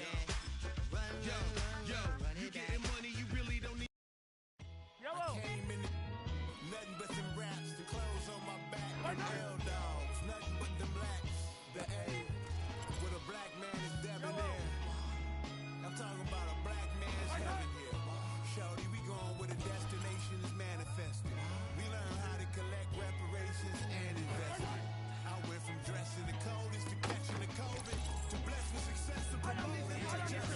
Yo, you getting money, you really don't need. Yellow. I came in nothing but them raps, the clothes on my back, the L dogs, nothing but them blacks. The A, with a black man is debonair. I'm talking about a black man's heaven here. Shorty, we going where the destination is manifested. We learn how to collect reparations and invest it. I went from dressing the coldest to catching the COVID, to blessed with success to promoting to just.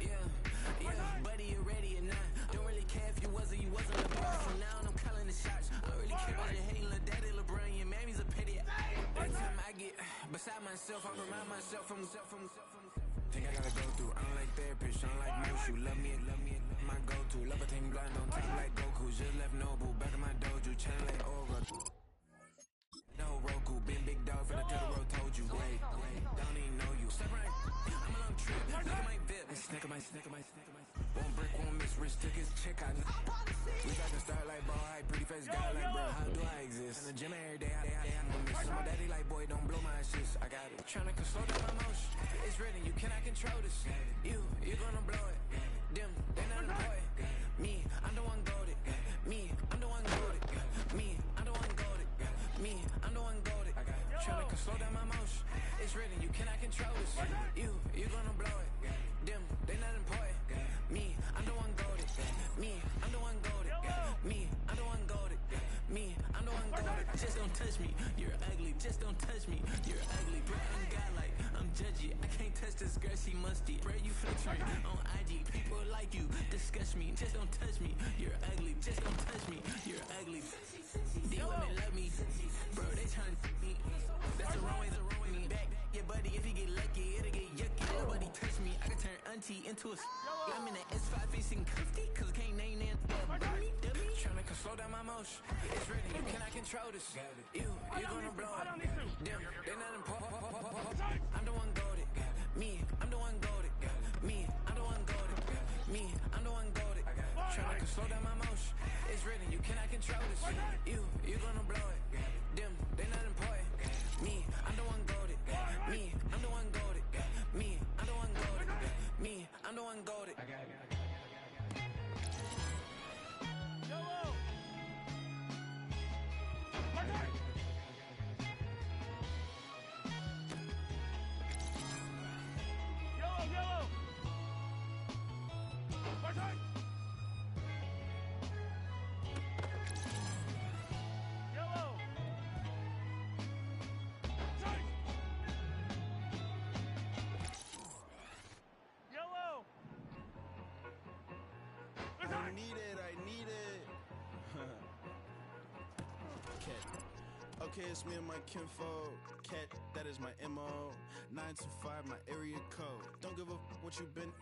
Yeah, buddy, you ready or not? Don't really care if you was or you wasn't LeBron. From now on, I'm calling the shots. I don't really care about your hating little daddy LeBron. Your mammy's a pity. Every time I get beside myself, I remind myself from think I gotta go through. I don't like therapists, I don't like Mushu. Love me, my go-to. Love a thing blind on top like Goku. Just left Noble, back in my dojo, channel like Aura. No Roku, been big dog from the road, told you. Wait, don't even know you. Step right, I'm a long trip. Look at my bib, snicker my. One brick, one miss, rich took his chick, I know. We got to start like ball high, pretty face guy like bro. How do I exist? In the gym every day, I miss. My daddy like, boy, don't blow my assist. I got it. Tryna slow down my motion. It's written, you cannot control this. You gonna blow it. Them, they not employed. Me, I'm the one goaded. Me, I'm the one goaded. Me, I'm the one goaded. Me, I'm the one goaded. Tryna slow down my motion. It's written, you cannot control this. You gonna blow it. Them, they not employed. Me, I'm the one goaded. Me, I'm the one goaded. Me, I'm the one goaded. Me, I'm the one goaded. Just don't touch me, you're ugly. Just don't touch me, you're ugly. Bro, I'm godlike, I'm judgy. I can't touch this girl, she musty. Bro, you filtering on IG. People like you disgust me. Just don't touch me, you're ugly. Just don't touch me, you're ugly. These women love me, bro. They trying to me. That's the wrong way, back. Yeah, buddy, if you get lucky, it'll get yucky. Nobody touch me, I can turn auntie into a. I'm in the S5 facing cuffy, cause I can't name that dummy. Tryna slow down my motion. It's written, you cannot control this. You gonna blow it. Them, they not important. I'm the one goaded. Me, I'm the one goaded. Me, I'm the one goaded. Me, I'm the one goaded. Tryna slow down my motion. It's written, you cannot control this. You gonna blow it. Them, they not important. Me, I'm the one goaded. Me, I'm the one goaded. Me, I'm the one goaded. Me, I'm the one goaded. Yellow. I need it. Cat. Okay, it's me and my kinfolk. Cat, that is my MO. 925, my area code. Don't give a what you been.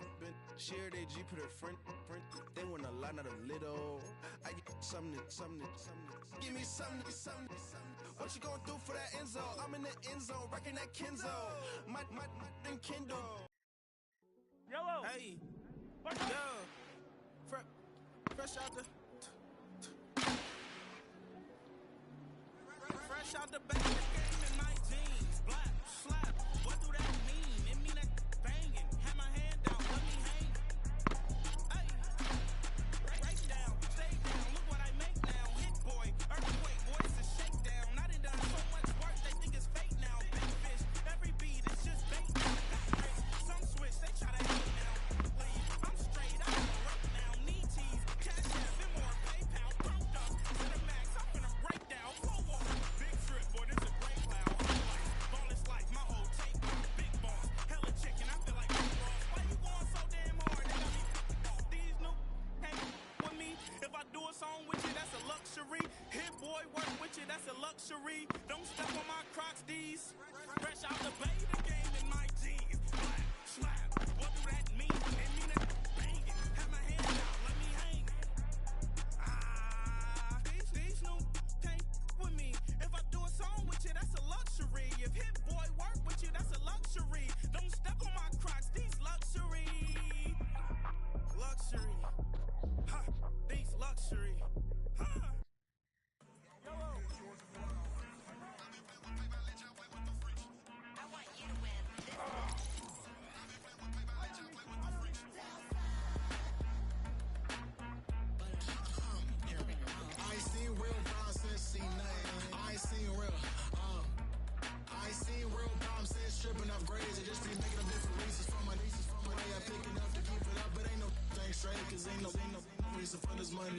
Shared AG, put her friend. They want a lot, not a little. I get something. Give me something. What you gonna do for that Enzo? I'm in the end zone, rocking that Kenzo. My Kindle. Yellow. Hey. Yo. Fresh out the. Fresh out the back of the game in my jeans. Black, slap. What do that mean? It mean that banging. Have my hand down, let me hang. Hey. Break down, stay down. Look what I make now. Hit boy, earthquake, voice is shakedown. I done done so much work, they think it's fake now. Big fish, every beat is just bait now. Some switch, they try to hate now. I'm straight, I don't work now. Need cheese, cash app, more PayPal. Broke up to the max, I'm finna break down. Big trip, boy, this is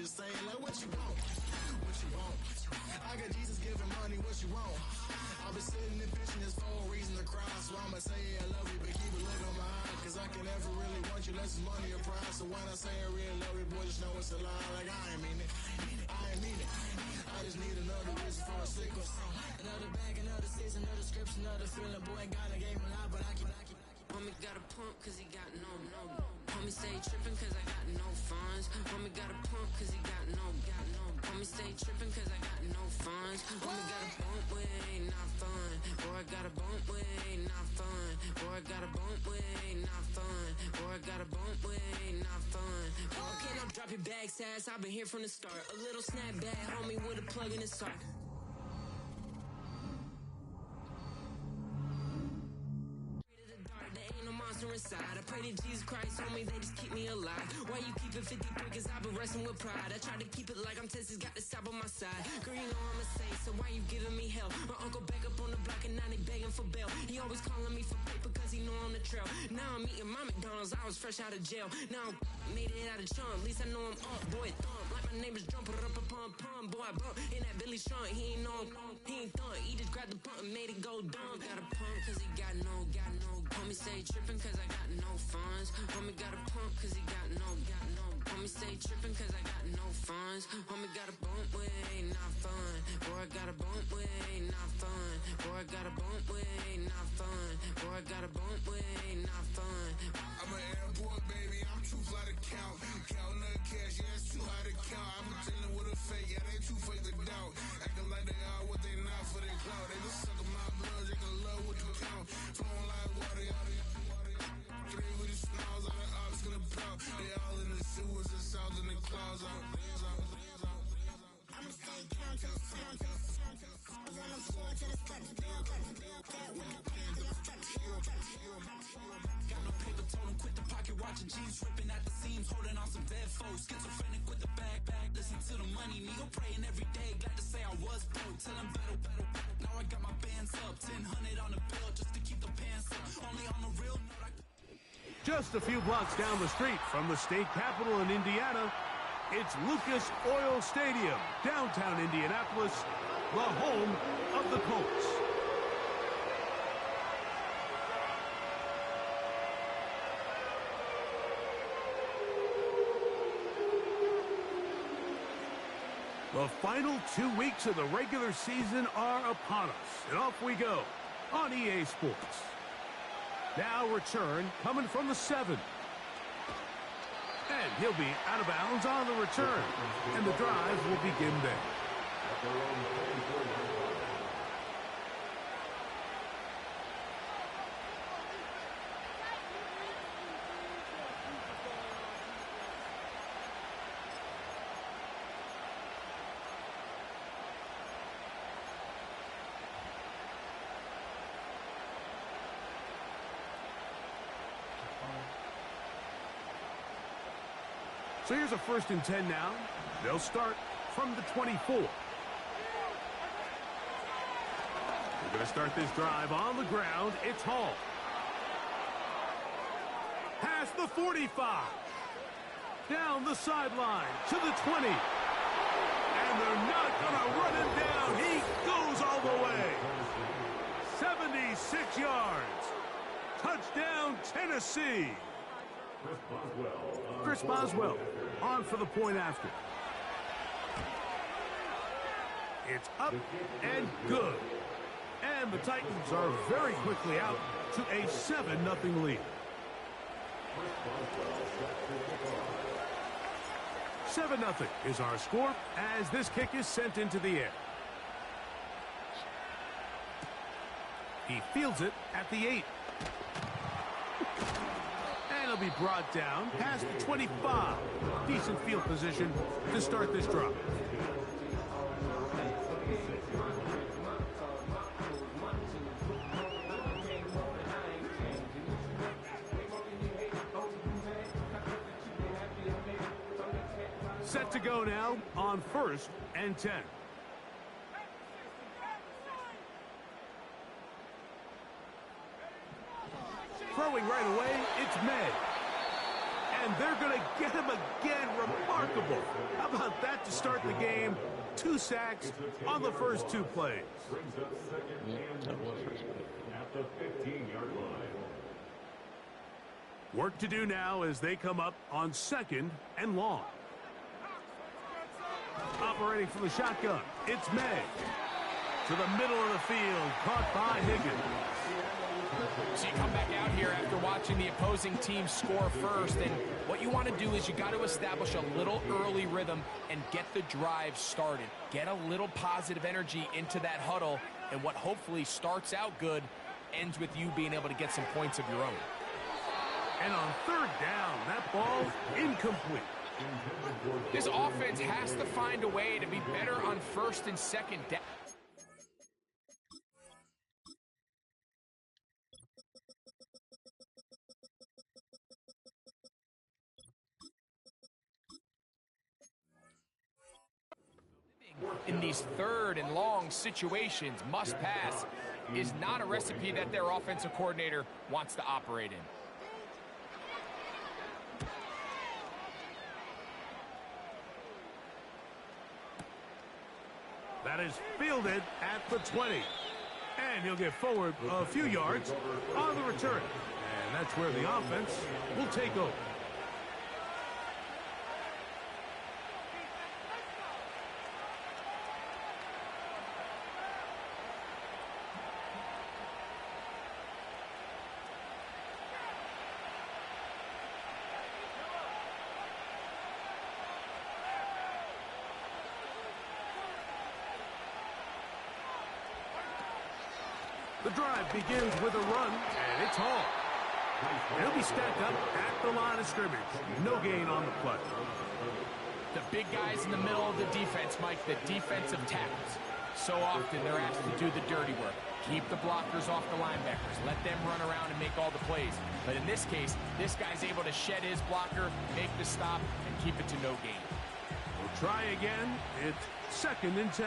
say, like, what you want? What you want? I got Jesus giving money, what you want? I've been sitting and fishing this for a reason to cry. So I'ma say I love you, but keep a look on my eye. Cause I can never really want you unless it's money or pride. So when I say I really love you, boy, just know it's a lie. Like I ain't mean it. I ain't mean it. I just need another reason for a sickle. Another bag, another season, another description, another feeling. Boy, God, I gave him a lot, but I keep. Homie got a pump cause he got no. Homie stay trippin' cause I got no funds. Homie got a pump cause he got no. Homie stay trippin' cause I got no funds. Homie got a bump with ain't not fun. Boy, I got a bump with ain't not fun. Boy, I got a bump with ain't not fun. Boy, I got a bump with ain't not fun. Okay, now drop your bag, sass. I've been here from the start. A little snapback, homie, with a plug in his sock. Inside. I pray to Jesus Christ, homie, they just keep me alive. Why you keep it 53? Cause I've been wrestling with pride. I try to keep it like I'm Texas, got the stop on my side. Girl, you know I'm a saint, so why you giving me hell? My uncle back up on the block and now they begging for bail. He always calling me for paper cause he know I'm the trail. Now I'm eating my McDonald's, I was fresh out of jail. Now I'm made it out of chum, at least I know I'm up. Boy, thump, like my neighbors jump, pum. Boy, I bump in that Billy Strong, he ain't know he ain't thump. He just grabbed the pump and made it go dumb. Got a pump cause he got no. Homie stay trippin' cause I got no funds. Homie got a pump cause he got no. Homie stay trippin' cause I got no funds. Homie got a bump with ain't not fun. Boy, I got a bump with ain't not fun. Boy, I got a bump with ain't not fun. Boy, I got a bump with ain't not fun. I'm an airport baby, I'm too fly to count. Counting the cash, yeah, it's too high to count. I'm dealing with a fake, yeah, they too fake to doubt. Acting like they are what they not for their clout. They just suckin' my blood, they can love what you count. Flowing like water, three with the smiles, all the ops gonna pout. They all in the sewers, the south in the clouds. I'ma stay down to the sound, to the sound, to the sound. On the floor to the cut, to build, with the pen to the structure. Got no paper, told him quit the pocket, watching jeans ripping at the seams, holding on some dead foes. Schizophrenic with the bag, listen to the money, me go praying every day. Glad to say I was broke, tell him battle. Now I got my bands up, 1000 on the bill just to keep the pants up. Only on the real note. Just a few blocks down the street from the state capitol in Indiana, it's Lucas Oil Stadium, downtown Indianapolis, the home of the Colts. The final 2 weeks of the regular season are upon us, and off we go on EA Sports. Now return coming from the 7. And he'll be out of bounds on the return, and the drive will begin there. So here's a 1st and 10 now. They'll start from the 24. We're going to start this drive on the ground. It's Hall. Past the 45. Down the sideline to the 20. And they're not going to run him down. He goes all the way. 76 yards. Touchdown, Tennessee. Chris Boswell on for the point after. It's up and good. And the Titans are very quickly out to a 7-0 lead. 7-0 is our score as this kick is sent into the air. He fields it at the 8. And it'll be brought down past the 25. Decent field position to start this drive. Set to go now on 1st and 10. Throwing right away, it's May. And they're going to get him again. Remarkable. How about that to start the game? 2 sacks on the first 2 plays. At the 15-yard line. Work to do now as they come up on 2nd and long. Operating from the shotgun, it's May. To the middle of the field, caught by Higgins. So you come back out here after watching the opposing team score first, and what you want to do is you got to establish a little early rhythm and get the drive started. Get a little positive energy into that huddle, and what hopefully starts out good ends with you being able to get some points of your own. And on 3rd down, that ball incomplete. This offense has to find a way to be better on 1st and 2nd down. In these 3rd and long situations, must pass is not a recipe that their offensive coordinator wants to operate in. That is fielded at the 20. And he'll get forward a few yards on the return. And that's where the offense will take over. The drive begins with a run, and it's Hall. He'll be stacked up at the line of scrimmage. No gain on the play. The big guys in the middle of the defense, Mike, the defensive tackles. So often they're asked to do the dirty work. Keep the blockers off the linebackers. Let them run around and make all the plays. But in this case, this guy's able to shed his blocker, make the stop, and keep it to no gain. We'll try again. It's 2nd and 10.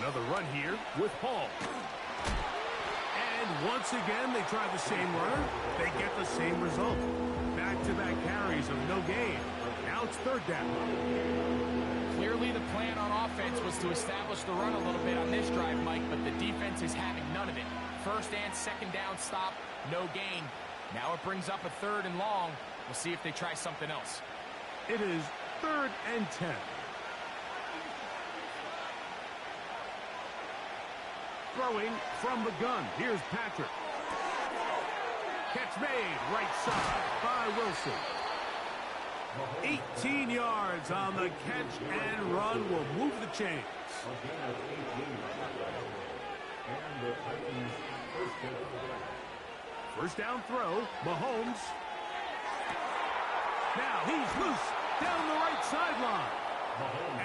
Another run here with Hall. And once again, they try the same runner. They get the same result. Back-to-back carries of no gain. Now it's 3rd down. Clearly the plan on offense was to establish the run a little bit on this drive, Mike, but the defense is having none of it. 1st and 2nd down stop, no gain. Now it brings up a 3rd and long. We'll see if they try something else. It is 3rd and 10. Throwing from the gun. Here's Patrick. Catch made. Right side by Wilson. 18 yards on the catch and run will move the chains. First down throw. Mahomes. Now he's loose down the right sideline.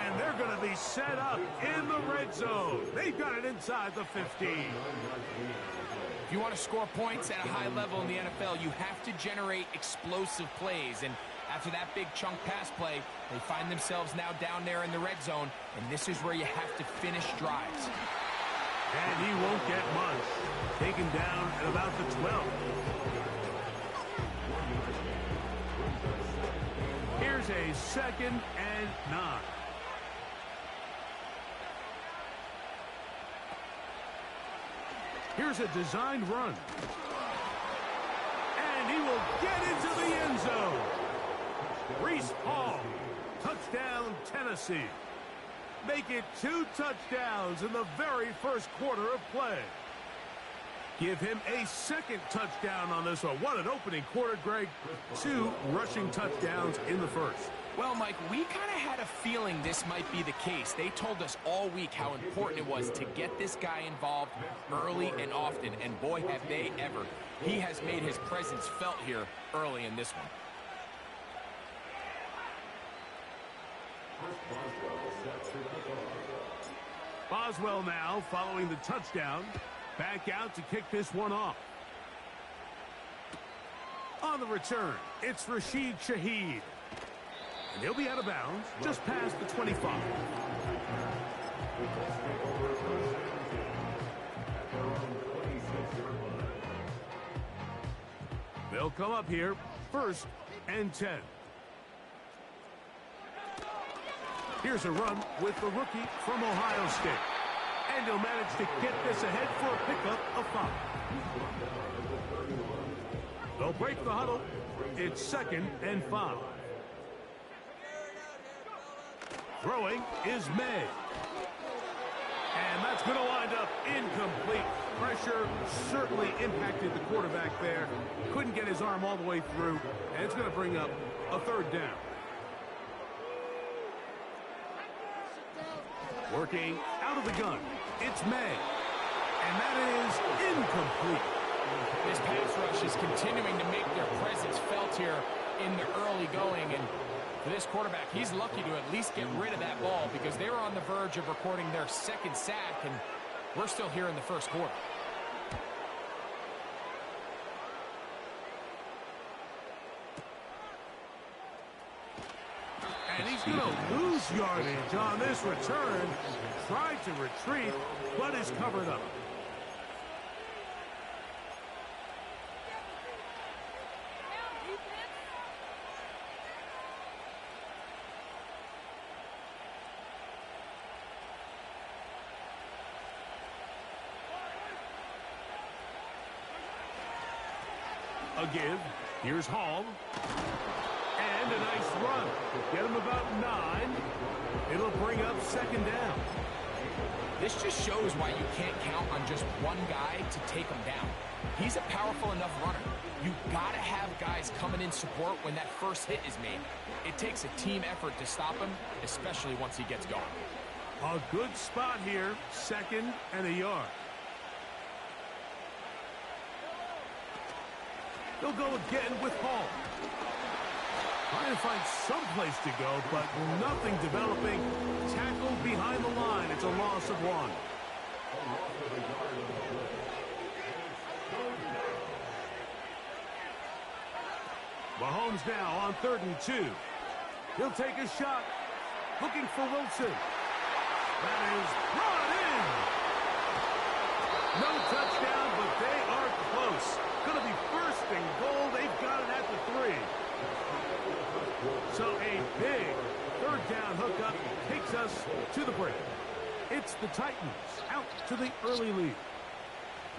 And they're going to be set up in the red zone. They've got it inside the 15. If you want to score points at a high level in the NFL, you have to generate explosive plays. And after that big chunk pass play, they find themselves now down there in the red zone. And this is where you have to finish drives. And he won't get much. Taken down at about the 12. Here's a 2nd and 9. Here's a designed run. And he will get into the end zone. Breece Hall, touchdown Tennessee. Make it 2 touchdowns in the very first quarter of play. Give him a 2nd touchdown on this one. What an opening quarter, Greg. 2 rushing touchdowns in the first. Well, Mike, we kind of had a feeling this might be the case. They told us all week how important it was to get this guy involved early and often, and boy, have they ever. He has made his presence felt here early in this one. Boswell now following the touchdown. Back out to kick this one off. On the return, it's Rashid Shaheed. And he'll be out of bounds just past the 25. They'll come up here, 1st and 10. Here's a run with the rookie from Ohio State. And he'll manage to get this ahead for a pickup of 5. They'll break the huddle. It's 2nd and 5. Throwing is May. And that's going to wind up incomplete. Pressure certainly impacted the quarterback there. Couldn't get his arm all the way through. And it's going to bring up a 3rd down. Working out of the gun. It's May. And that is incomplete. This pass rush is continuing to make their presence felt here in the early going. And for this quarterback, he's lucky to at least get rid of that ball because they were on the verge of recording their 2nd sack, and we're still here in the 1st quarter. And he's going to lose yardage on this return. Tried to retreat, but is covered up. A give. Here's Hall. And a nice run. Get him about 9. It'll bring up 2nd down. This just shows why you can't count on just one guy to take him down. He's a powerful enough runner. You gotta have guys coming in support when that first hit is made. It takes a team effort to stop him, especially once he gets going. A good spot here. 2nd and a yard. They'll go again with Hall. Trying to find some place to go, but nothing developing. Tackled behind the line. It's a loss of 1. Mahomes now on 3rd and 2. He'll take a shot. Looking for Wilson. That is brought in. No touchdown, but they are close. Going to be 1st and goal. They've got it at the 3. So a big 3rd down hookup takes us to the break. It's the Titans out to the early lead.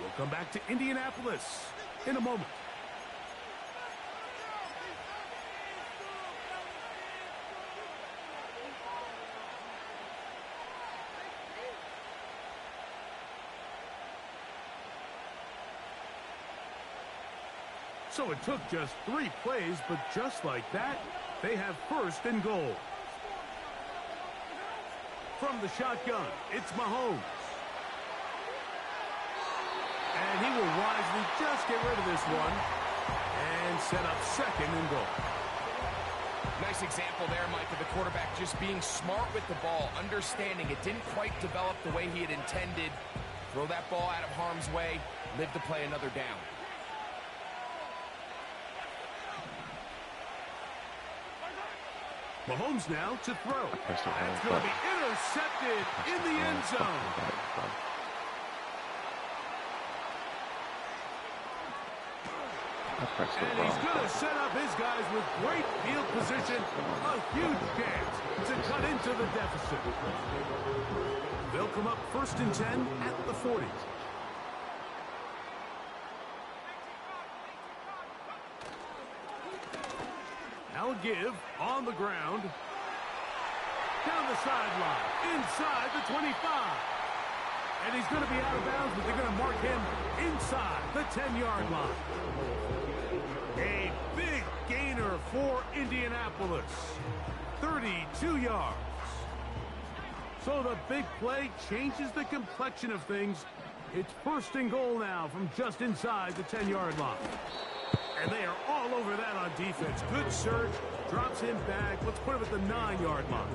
We'll come back to Indianapolis in a moment. So it took just 3 plays, but just like that, they have 1st and goal. From the shotgun, it's Mahomes. And he will wisely just get rid of this one and set up 2nd and goal. Nice example there, Mike, of the quarterback just being smart with the ball, understanding it didn't quite develop the way he had intended. Throw that ball out of harm's way, live to play another down. Mahomes now to throw. That's going to be intercepted in the end zone. And he's going to set up his guys with great field position. A huge chance to cut into the deficit. They'll come up 1st and 10 at the 40. Now a give on the ground. Down the sideline, inside the 25. And he's going to be out of bounds, but they're going to mark him inside the 10-yard line. A big gainer for Indianapolis. 32 yards. So the big play changes the complexion of things. It's 1st and goal now from just inside the 10-yard line. And they are all over that on defense. Good surge, drops him back. Let's put him at the 9-yard line.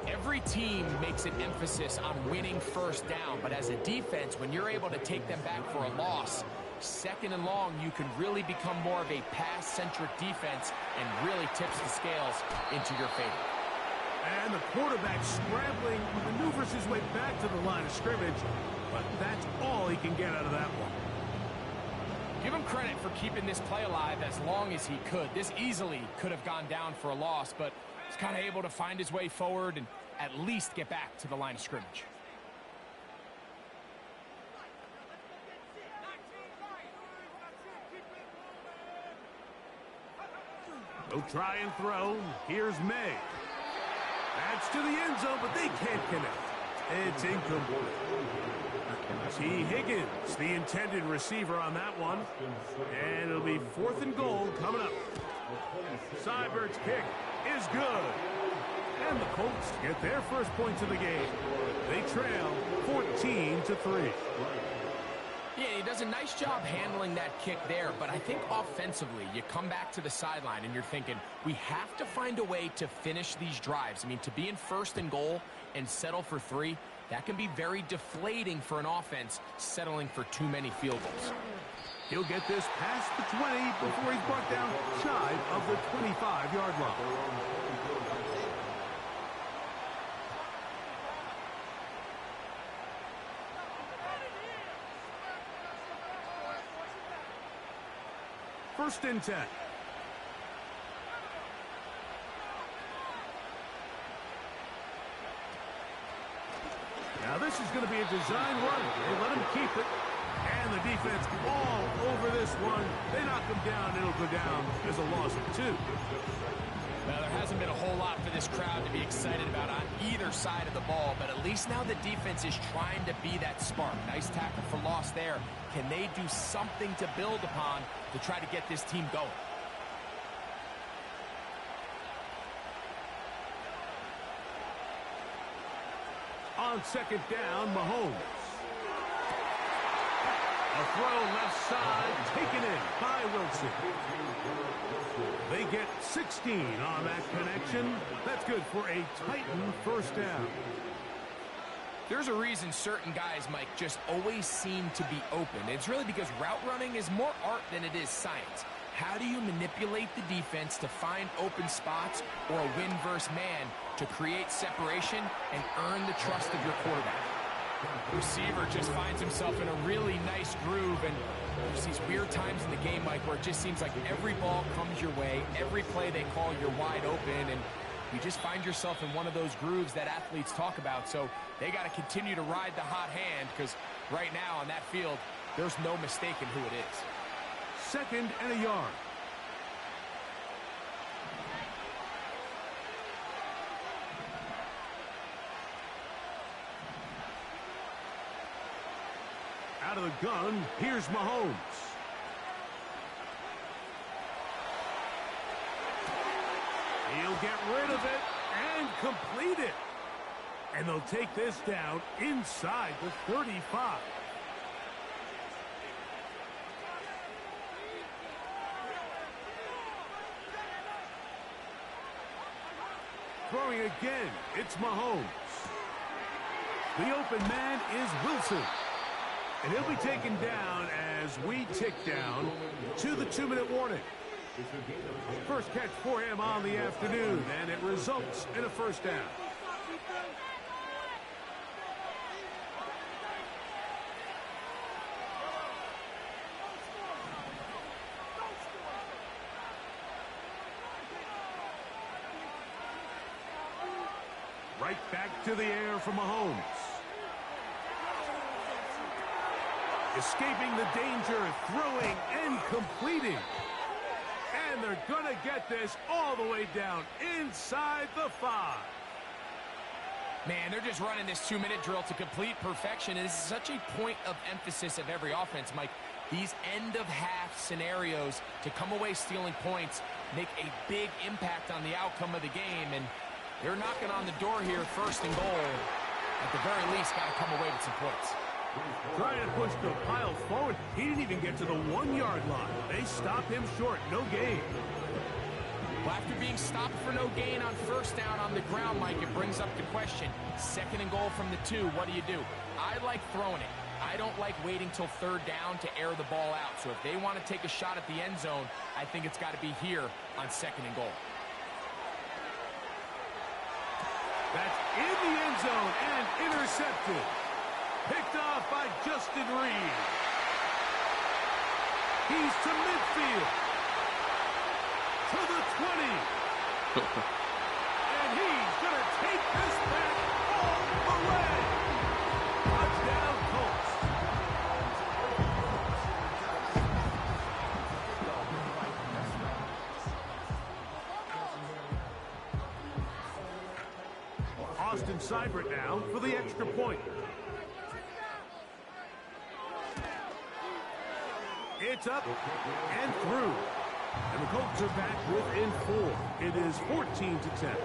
Every team makes an emphasis on winning 1st down, but as a defense, when you're able to take them back for a loss, 2nd and long, you can really become more of a pass-centric defense and really tips the scales into your favor. And the quarterback scrambling, maneuvers his way back to the line of scrimmage, but that's all he can get out of that one. Give him credit for keeping this play alive as long as he could. This easily could have gone down for a loss, but he's kind of able to find his way forward and at least get back to the line of scrimmage. They'll try and throw. Here's May. That's to the end zone, but they can't connect. It's incomplete. T. Higgins, the intended receiver on that one. And it'll be 4th and goal coming up. Seibert's kick is good. And the Colts get their first points of the game. They trail 14-3. Yeah, he does a nice job handling that kick there, but I think offensively, you come back to the sideline and you're thinking, we have to find a way to finish these drives. I mean, to be in 1st and goal and settle for 3, that can be very deflating for an offense settling for too many field goals. He'll get this past the 20 before he's brought down shy of the 25-yard line. First and 10. Now this is going to be a design run. They let him keep it. And the defense all over this one. They knock him down. It'll go down as a loss of 2. Well, there hasn't been a whole lot for this crowd to be excited about on either side of the ball, but at least now the defense is trying to be that spark. Nice tackle for loss there. Can they do something to build upon to try to get this team going? On second down, Mahomes. A throw left side, taken in by Wilson. They get 16 on that connection. That's good for a Titan first down. There's a reason certain guys, Mike, just always seem to be open. It's really because route running is more art than it is science. How do you manipulate the defense to find open spots or a win versus man to create separation and earn the trust of your quarterback? The receiver just finds himself in a really nice groove, and there's these weird times in the game, Mike, where it just seems like every ball comes your way, every play they call, you're wide open, and you just find yourself in one of those grooves that athletes talk about. So they got to continue to ride the hot hand, because right now on that field, there's no mistaking who it is. 2nd and a yard. Out of the gun, here's Mahomes. He'll get rid of it and complete it. And they'll take this down inside the 35. Throwing again, it's Mahomes. The open man is Wilson. And he'll be taken down as we tick down to the 2-minute warning. First catch for him on the afternoon, and it results in a first down. Right back to the air for Mahomes. Escaping the danger, throwing and completing. And they're going to get this all the way down inside the 5. Man, they're just running this 2-minute drill to complete perfection. And this is such a point of emphasis of every offense, Mike. These end-of-half scenarios to come away stealing points make a big impact on the outcome of the game. And they're knocking on the door here, 1st and goal. At the very least, got to come away with some points. Trying to push the pile forward. He didn't even get to the 1-yard line. They stopped him short. No gain. Well, after being stopped for no gain on 1st down on the ground, Mike, it brings up the question. 2nd and goal from the 2, what do you do? I like throwing it. I don't like waiting till 3rd down to air the ball out. So if they want to take a shot at the end zone, I think it's got to be here on 2nd and goal. That's in the end zone and intercepted. Picked off by Justin Reed. He's to midfield. To the 20. And he's going to take this back all the way. Touchdown, Colts. Austin Seibert now for the extra point. It's up and through. And the Colts are back within 4. It is 14-10.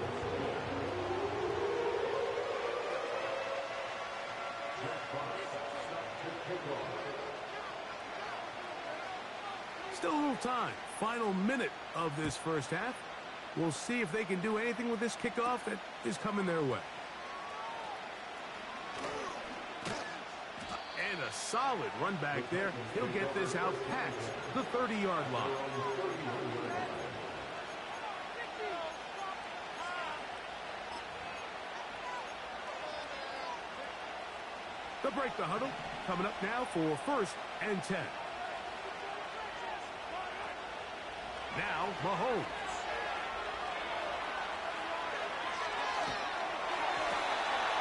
Still a little time. Final minute of this first half. We'll see if they can do anything with this kickoff that is coming their way. And a solid run back there. He'll get this out past the 30-yard line. They'll break the huddle. Coming up now for 1st and 10. Now, Mahomes.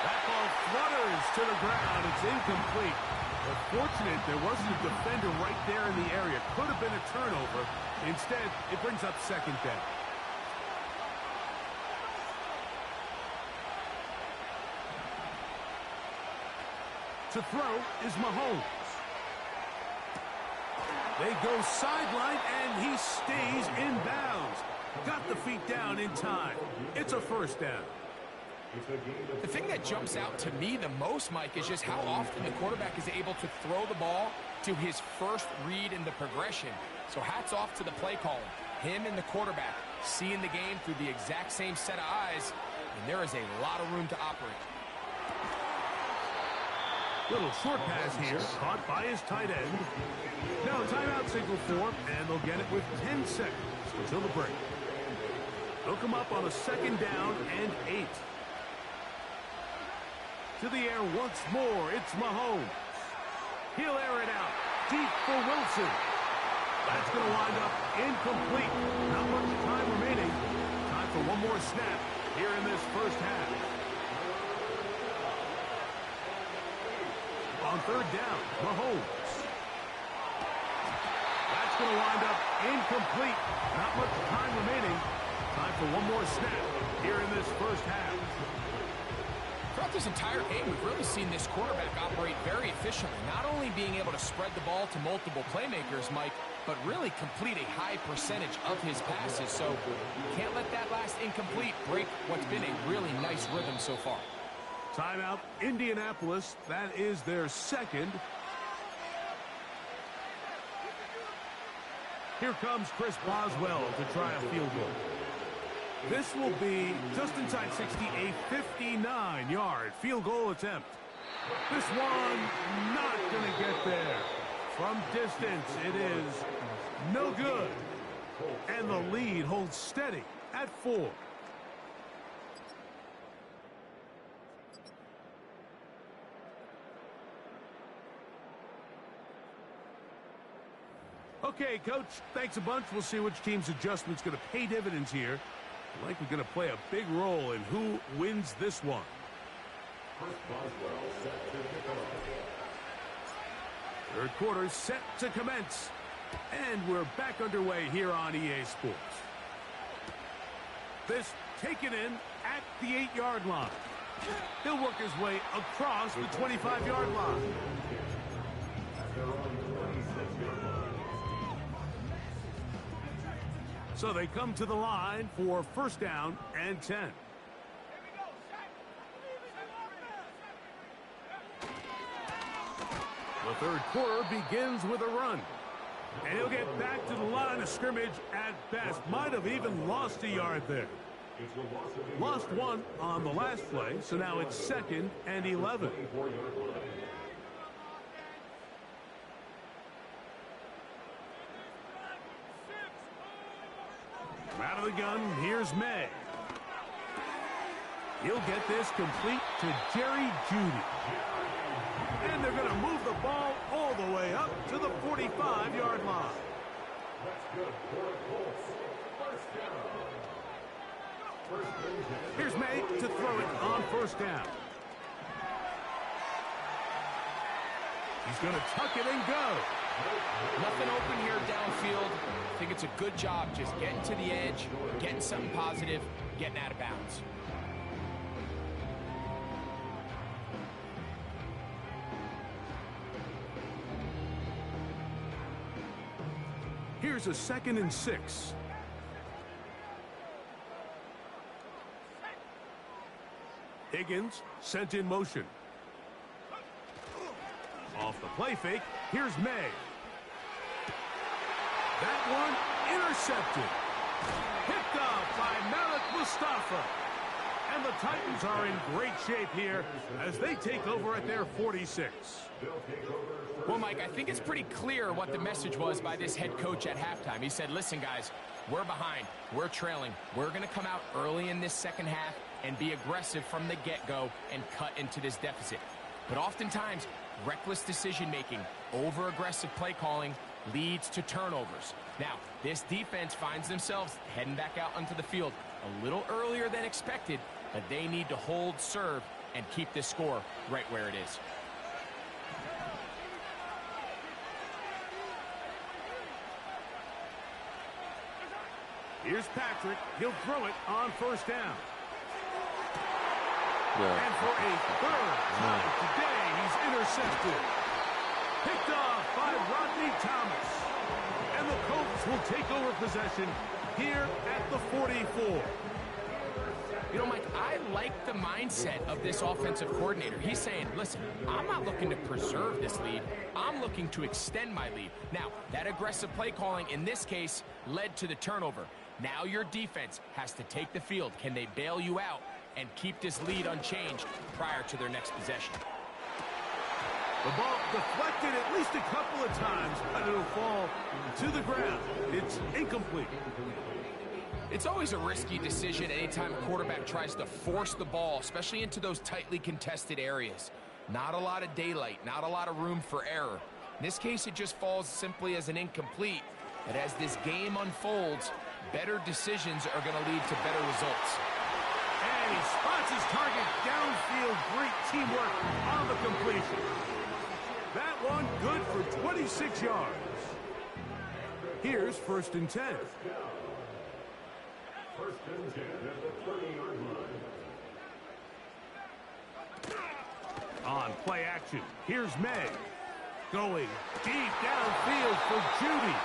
That ball flutters to the ground. It's incomplete. But fortunate there wasn't a defender right there in the area. Could have been a turnover. Instead, it brings up 2nd down. To throw is Mahomes. They go sideline, and he stays in bounds. Got the feet down in time. It's a 1st down. The thing that jumps out to me the most, Mike, is just how often the quarterback is able to throw the ball to his first read in the progression. So hats off to the play caller. Him and the quarterback seeing the game through the exact same set of eyes, and there is a lot of room to operate. Little short pass here, caught by his tight end. Now timeout signal for him, and they'll get it with 10 seconds until the break. They'll come up on a 2nd down and 8. To the air once more, it's Mahomes. He'll air it out, deep for Wilson. That's going to wind up incomplete. Not much time remaining. Time for one more snap here in this first half. On 3rd down, Mahomes. That's going to wind up incomplete. Not much time remaining. Time for one more snap here in this first half. Throughout this entire game, we've really seen this quarterback operate very efficiently, not only being able to spread the ball to multiple playmakers, Mike, but really complete a high percentage of his passes. So you can't let that last incomplete break what's been a really nice rhythm so far. Timeout, Indianapolis. That is their 2nd. Here comes Chris Boswell to try a field goal. This will be just inside 60, a 59-yard field goal attempt. This one not going to get there. From distance, it is no good. And the lead holds steady at 4. Okay, Coach, thanks a bunch. We'll see which team's adjustment's going to pay dividends here. Likely going to play a big role in who wins this one. Third quarter set to commence. And we're back underway here on EA Sports. This taken in at the 8-yard line. He'll work his way across the 25-yard line. So they come to the line for 1st down and 10. The third quarter begins with a run. And he'll get back to the line of scrimmage at best. Might have even lost a yard there. Lost 1 on the last play, so now it's 2nd and 11. Out of the gun, here's May. He'll get this complete to Jerry Jeudy. And they're going to move the ball all the way up to the 45-yard line. That's good for the Colts. First down. First and 10. Here's May to throw it on first down. He's going to tuck it and go. Nothing open here downfield. I think it's a good job just getting to the edge, getting something positive, getting out of bounds. Here's a 2nd and 6. Higgins sent in motion. Off the play fake, here's May. That one intercepted. Picked up by Malik Mustafa. And the Titans are in great shape here as they take over at their 46. Well, Mike, I think it's pretty clear what the message was by this head coach at halftime. He said, listen, guys, we're behind. We're trailing. We're going to come out early in this second half and be aggressive from the get-go and cut into this deficit. But oftentimes, reckless decision-making, over-aggressive play calling leads to turnovers. Now, this defense finds themselves heading back out onto the field a little earlier than expected, but they need to hold serve and keep this score right where it is. Here's Patrick. He'll throw it on first down. Yeah. And for a third time today, he's intercepted. Picked off by Rodney Thomas. And the Colts will take over possession here at the 44. You know, Mike, I like the mindset of this offensive coordinator. He's saying, listen, I'm not looking to preserve this lead. I'm looking to extend my lead. Now, that aggressive play calling in this case led to the turnover. Now your defense has to take the field. Can they bail you out and keep this lead unchanged prior to their next possession? The ball deflected at least a couple of times, but it'll fall to the ground. It's incomplete. It's always a risky decision anytime a quarterback tries to force the ball, especially into those tightly contested areas. Not a lot of daylight, not a lot of room for error. In this case, it just falls simply as an incomplete. But as this game unfolds, better decisions are going to lead to better results. And he spots his target downfield. Great teamwork on the completion. That one good for 26 yards. Here's 1st and 10. First and 10 at the 30-yard line. On play action, here's May. Going deep downfield for Judy.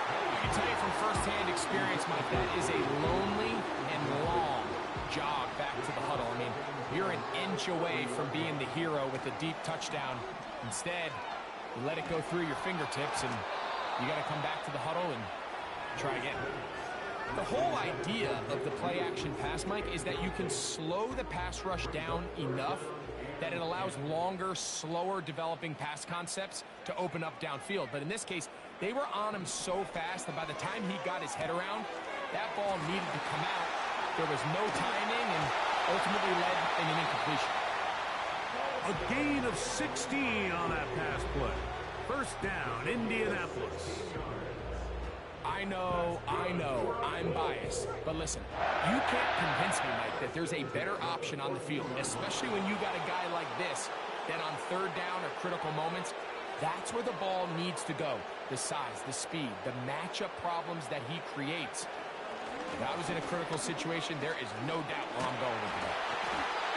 I can tell you from firsthand experience, Mike, that is a lonely and long jog back to the huddle. I mean, you're an inch away from being the hero with a deep touchdown. Instead, you let it go through your fingertips, and you got to come back to the huddle and try again. The whole idea of the play-action pass, Mike, is that you can slow the pass rush down enough that it allows longer, slower developing pass concepts to open up downfield. But in this case, they were on him so fast that by the time he got his head around, that ball needed to come out. There was no timing and ultimately led in an incompletion. A gain of 16 on that pass play. First down, Indianapolis. I know, I'm biased. But listen, you can't convince me, Mike, that there's a better option on the field, especially when you got a guy like this, that on third down or critical moments, that's where the ball needs to go. The size, the speed, the matchup problems that he creates. If I was in a critical situation, there is no doubt where I'm going with the ball.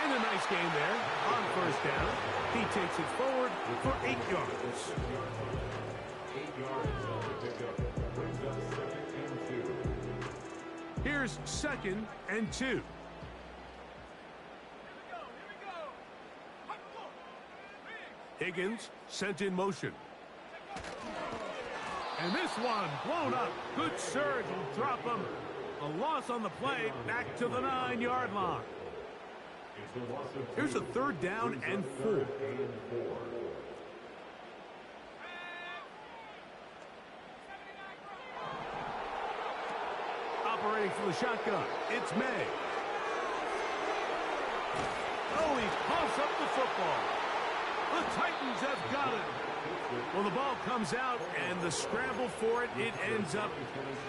And a nice game there on first down. He takes it forward for 8 yards. 8 yards on the pickup. Brings up 2nd and 2. Here's 2nd and 2. Higgins sent in motion. And this one blown up. Good surge will drop him. A loss on the play, back to the 9-yard line. Here's a 3rd down and 4. Operating from the shotgun, it's May. Oh, he pumps up the football. The Titans have got it. Well, the ball comes out, and the scramble for it, it ends up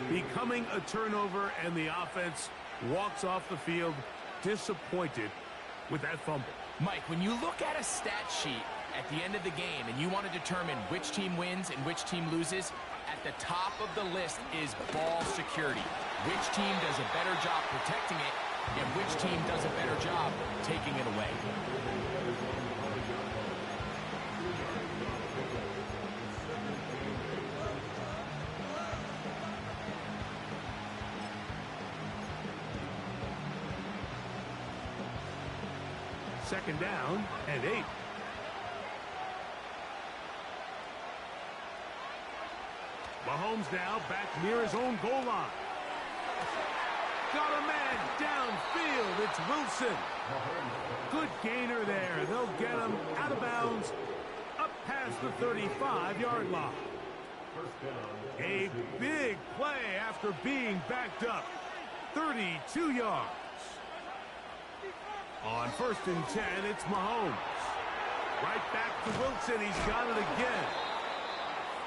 becoming a turnover, and the offense walks off the field disappointed with that fumble. Mike, when you look at a stat sheet at the end of the game and you want to determine which team wins and which team loses, at the top of the list is ball security. Which team does a better job protecting it, and which team does a better job taking it away. Second down and 8. Mahomes now back near his own goal line. Got a man downfield. It's Wilson. Good gainer there. They'll get him out of bounds up past the 35-yard line. A big play after being backed up. 32 yards. On 1st and 10, it's Mahomes. Right back to Wilson. He's got it again.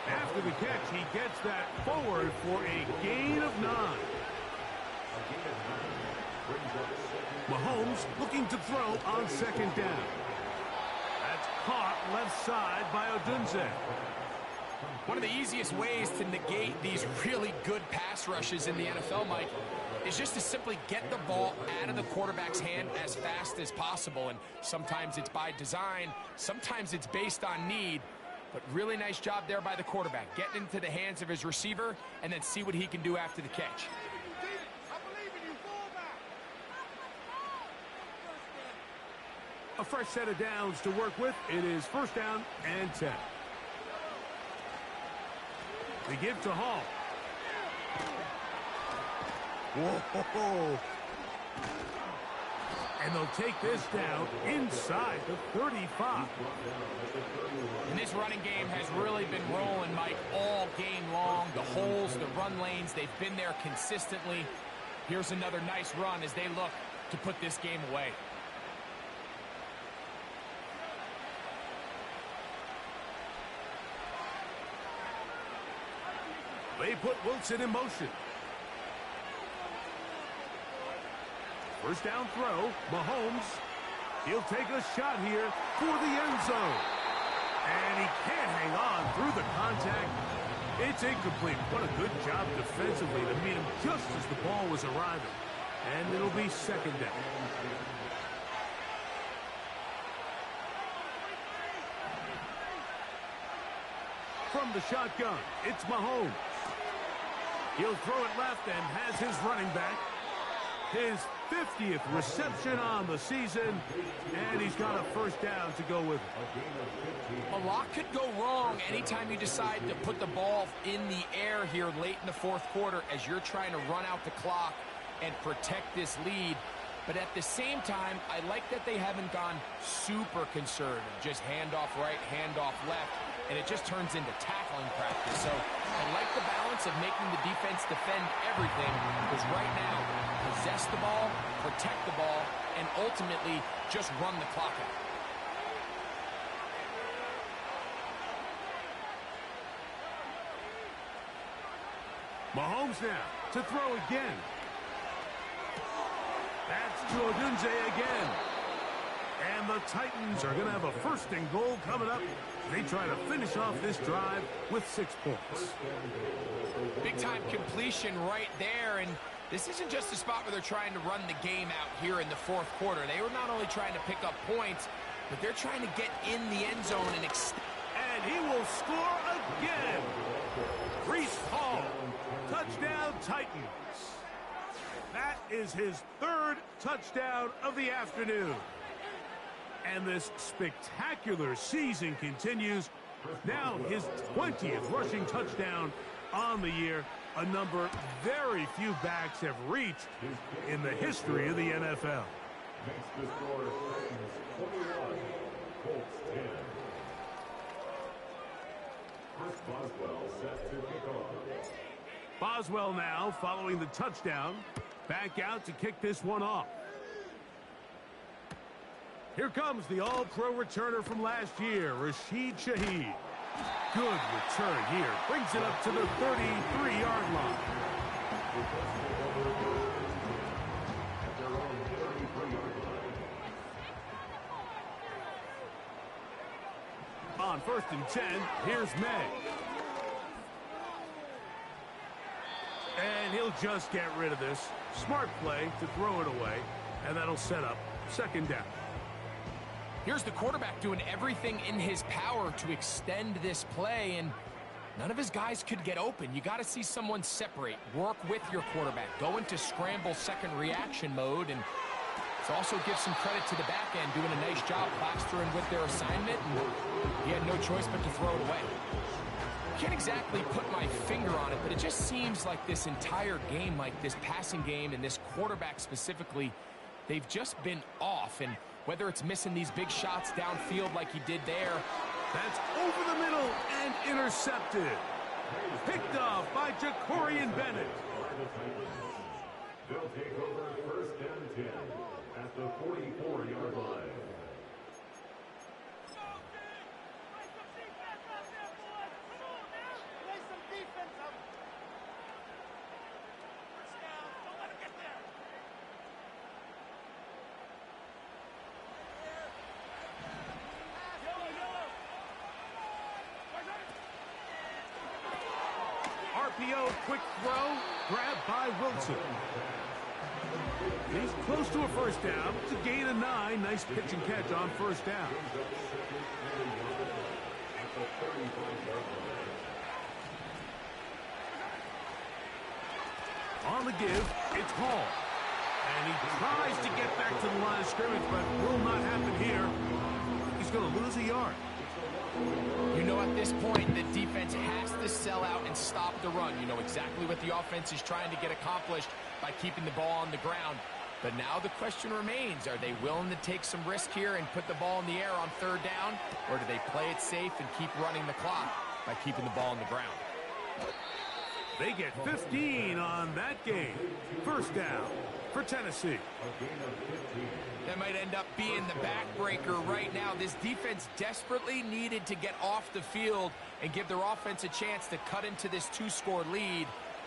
After the catch, he gets that forward for a gain of 9. Mahomes looking to throw on 2nd down. That's caught left side by Odunze. One of the easiest ways to negate these really good pass rushes in the NFL, Mike, is just to simply get the ball out of the quarterback's hand as fast as possible. And sometimes it's by design, sometimes it's based on need. But really nice job there by the quarterback, getting into the hands of his receiver and then see what he can do after the catch. A fresh set of downs to work with. It is 1st down and 10. They give to Hall. Whoa. And they'll take this down inside the 35. And this running game has really been rolling, Mike, all game long. The holes, the run lanes, they've been there consistently. Here's another nice run as they look to put this game away. They put Wilson in motion. 1st down throw, Mahomes. He'll take a shot here for the end zone. And he can't hang on through the contact. It's incomplete. What a good job defensively to meet him just as the ball was arriving. And it'll be 2nd down. From the shotgun, it's Mahomes. He'll throw it left and has his running back. His 50th reception on the season, and he's got a 1st down to go with it. A lot could go wrong anytime you decide to put the ball in the air here late in the 4th quarter as you're trying to run out the clock and protect this lead. But at the same time, I like that they haven't gone super conservative. Just handoff right, handoff left, and it just turns into tackling practice. So I like the balance of making the defense defend everything, because right now, possess the ball, protect the ball, and ultimately just run the clock out. Mahomes now to throw again. That's to Odunze again. And the Titans are going to have a 1st and goal coming up. They try to finish off this drive with 6 points. Big-time completion right there, and this isn't just a spot where they're trying to run the game out here in the 4th quarter. They were not only trying to pick up points, but they're trying to get in the end zone and extend. And he will score again. Breece Hall, touchdown Titans. That is his 3rd touchdown of the afternoon. And this spectacular season continues. Now his 20th rushing touchdown on the year, a number very few backs have reached in the history of the NFL. Next to score, Titans 21, Colts 10. Chris Boswell set to kick off. Boswell now following the touchdown. Back out to kick this one off. Here comes the all-pro returner from last year, Rashid Shaheed. Good return here. Brings it up to the 33-yard line. On 1st and 10, here's May. And he'll just get rid of this. Smart play to throw it away, and that'll set up 2nd down. Here's the quarterback doing everything in his power to extend this play, and none of his guys could get open. You got to see someone separate, work with your quarterback, go into scramble second reaction mode, and also give some credit to the back end, doing a nice job plastering with their assignment, and he had no choice but to throw it away. Can't exactly put my finger on it, but it just seems like this entire game, like this passing game and this quarterback specifically, they've just been off, and whether it's missing these big shots downfield like he did there. That's over the middle and intercepted. Picked off by Jacorian Bennett. They'll take over 1st and 10 at the 44-yard line. RPO, quick throw, grabbed by Wilson. He's close to a 1st down. It's a gain of 9. Nice pitch and catch on 1st down. On the give, it's Hall. And he tries to get back to the line of scrimmage, but will not happen here. He's going to lose a yard. You know, at this point, the defense has to sell out and stop the run. You know exactly what the offense is trying to get accomplished by keeping the ball on the ground. But now the question remains, are they willing to take some risk here and put the ball in the air on 3rd down? Or do they play it safe and keep running the clock by keeping the ball on the ground? They get 15 on that game. 1st down for Tennessee. That might end up being the backbreaker right now. This defense desperately needed to get off the field and give their offense a chance to cut into this 2-score lead.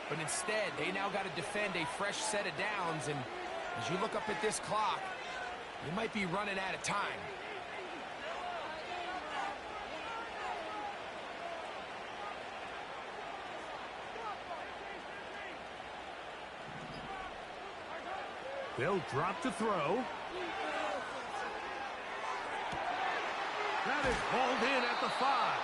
But instead, they now got to defend a fresh set of downs. And as you look up at this clock, you might be running out of time. They'll drop to throw. That is hauled in at the 5.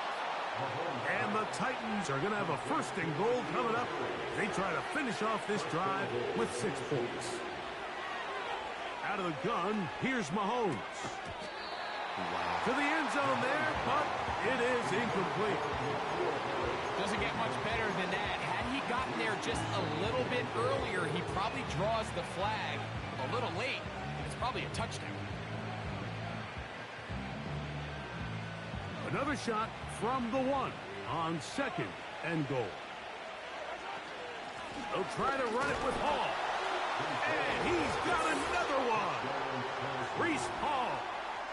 And the Titans are going to have a 1st and goal coming up. They try to finish off this drive with 6 points. Out of the gun, here's Mahomes. To the end zone there, but it is incomplete. Doesn't get much better than that. Had he gotten there just a little bit earlier, he probably draws the flag a little late. It's probably a touchdown. Another shot from the 1 on 2nd and goal. They'll try to run it with Hall. And he's got another one. Breece Hall.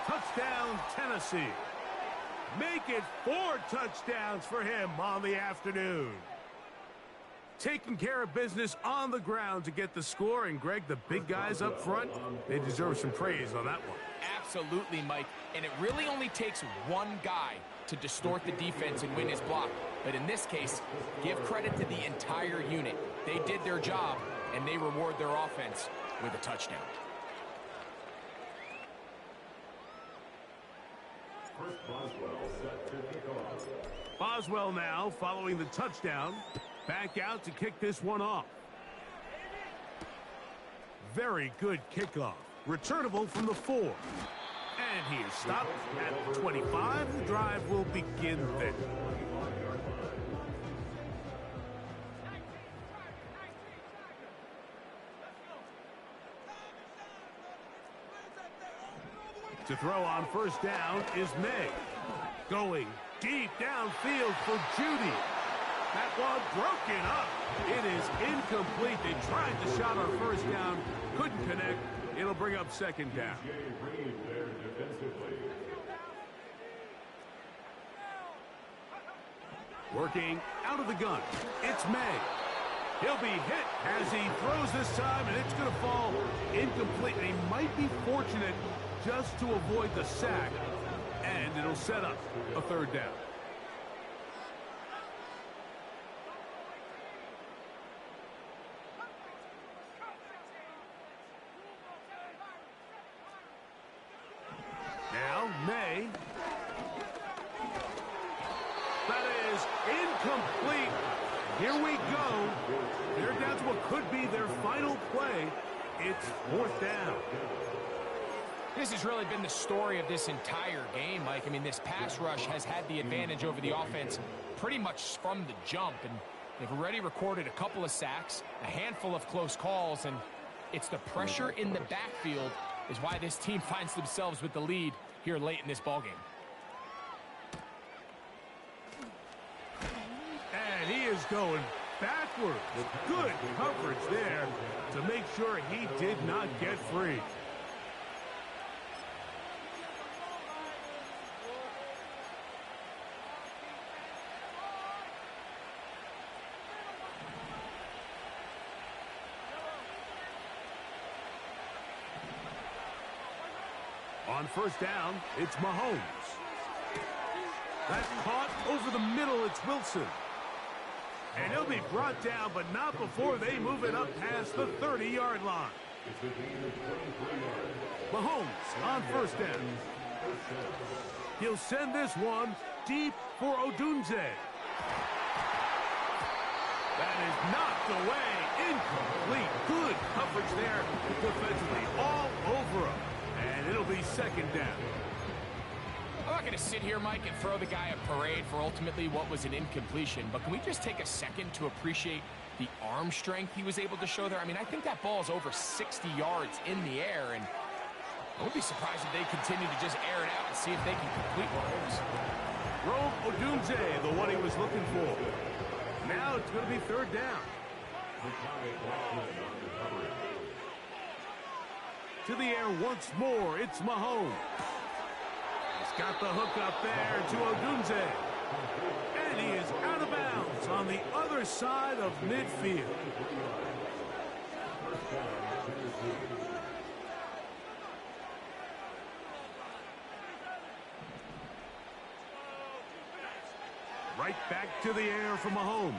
Touchdown, Tennessee. Make it 4 touchdowns for him on the afternoon. Taking care of business on the ground to get the score. And, Greg, the big guys up front, they deserve some praise on that one. Absolutely, Mike. And it really only takes one guy to distort the defense and win his block. But in this case, give credit to the entire unit. They did their job, and they reward their offense with a touchdown. Boswell set to kick off. Boswell now following the touchdown. Back out to kick this one off. Very good kickoff. Returnable from the 4. And he is stopped at 25. The drive will begin then. To throw on 1st down is May. Going deep downfield for Judy. That one broken up. It is incomplete. They tried the shot on 1st down. Couldn't connect. It'll bring up 2nd down. Reed there defensively. Working out of the gun, it's May. He'll be hit as he throws this time, and it's going to fall incomplete. And he might be fortunate just to avoid the sack, and it'll set up a third down. Now, May. That is incomplete. Here we go. They're down to what could be their final play. It's fourth down. This has really been the story of this entire game, Mike. I mean, this pass rush has had the advantage over the offense pretty much from the jump. And they've already recorded a couple of sacks, a handful of close calls, and it's the pressure in the backfield is why this team finds themselves with the lead here late in this ballgame. And he is going backwards. Good coverage there to make sure he did not get free. On first down, it's Mahomes. That's caught over the middle. It's Wilson. And he'll be brought down, but not before they move it up past the 30-yard line. Mahomes on first down. He'll send this one deep for Odunze. That is knocked away. Incomplete. Good coverage there defensively. All over him. And it'll be second down. I'm not going to sit here, Mike, and throw the guy a parade for ultimately what was an incompletion, but can we just take a second to appreciate the arm strength he was able to show there? I mean, I think that ball is over 60 yards in the air, and I would be surprised if they continue to just air it out and see if they can complete one of those. Rome Odunze, the one he was looking for. Now it's going to be third down. To the air once more, it's Mahomes. He's got the hook up there to Odunze. And he is out of bounds on the other side of midfield. Right back to the air for Mahomes.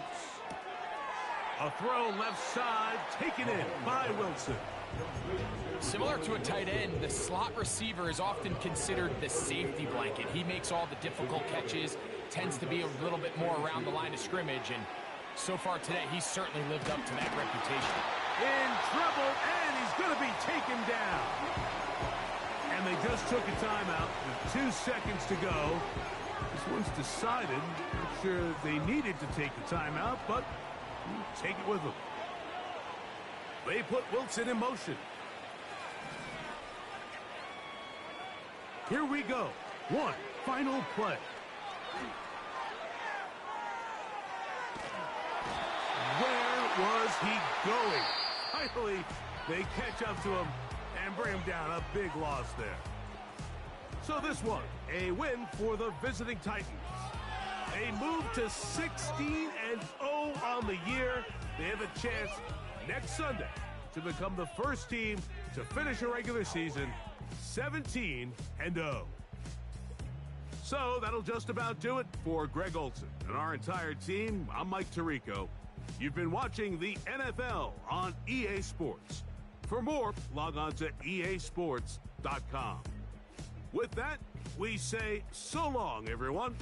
A throw left side, taken in by Wilson. Similar to a tight end, the slot receiver is often considered the safety blanket. He makes all the difficult catches, tends to be a little bit more around the line of scrimmage, and so far today, he's certainly lived up to that reputation. In trouble, and he's going to be taken down. And they just took a timeout with 2 seconds to go. This one's decided. Not sure they needed to take the timeout, but take it with them. They put Wilson in motion. Here we go. One final play. Where was he going? Finally, they catch up to him and bring him down. A big loss there. So this one, a win for the visiting Titans. They move to 16-0 on the year. They have a chance next Sunday to become the first team to finish a regular season 17-0. So that'll just about do it for Greg Olsen and our entire team. I'm Mike Tirico. You've been watching the NFL on EA Sports. For more, log on to easports.com. With that, we say so long, everyone.